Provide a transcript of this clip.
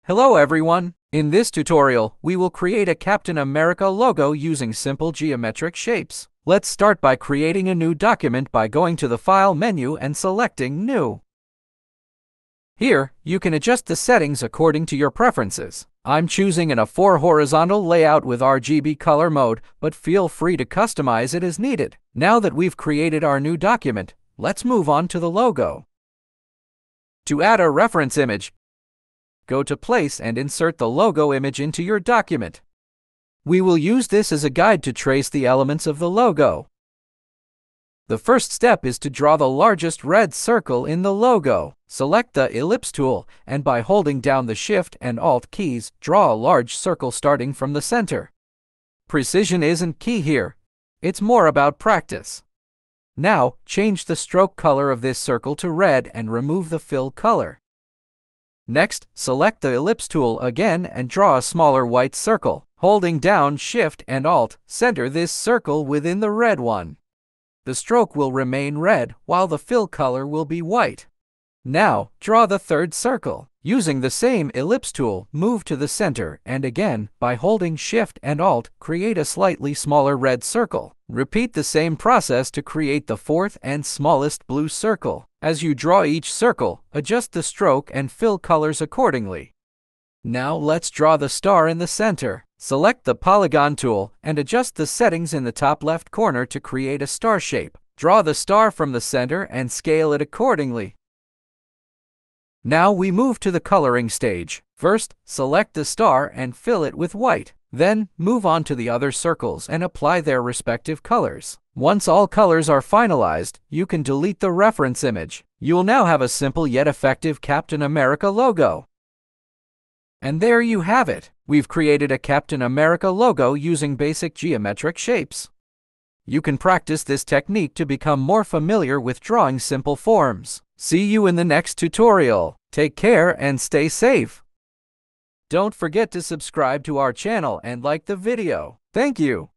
Hello everyone! In this tutorial, we will create a Captain America logo using simple geometric shapes. Let's start by creating a new document by going to the File menu and selecting New. Here, you can adjust the settings according to your preferences. I'm choosing an A4 horizontal layout with RGB color mode, but feel free to customize it as needed. Now that we've created our new document, let's move on to the logo. To add a reference image, go to Place and insert the logo image into your document. We will use this as a guide to trace the elements of the logo. The first step is to draw the largest red circle in the logo. Select the Ellipse tool, and by holding down the Shift and Alt keys, draw a large circle starting from the center. Precision isn't key here. It's more about practice. Now, change the stroke color of this circle to red and remove the fill color. Next, select the Ellipse tool again and draw a smaller white circle. Holding down Shift and Alt, center this circle within the red one. The stroke will remain red, while the fill color will be white. Now, draw the third circle. Using the same Ellipse tool, move to the center and again, by holding Shift and Alt, create a slightly smaller red circle. Repeat the same process to create the fourth and smallest blue circle. As you draw each circle, adjust the stroke and fill colors accordingly. Now let's draw the star in the center. Select the Polygon tool and adjust the settings in the top left corner to create a star shape. Draw the star from the center and scale it accordingly. Now we move to the coloring stage. First, select the star and fill it with white. Then, move on to the other circles and apply their respective colors. Once all colors are finalized, you can delete the reference image. You will now have a simple yet effective Captain America logo. And there you have it. We've created a Captain America logo using basic geometric shapes. You can practice this technique to become more familiar with drawing simple forms. See you in the next tutorial. Take care and stay safe. Don't forget to subscribe to our channel and like the video. Thank you.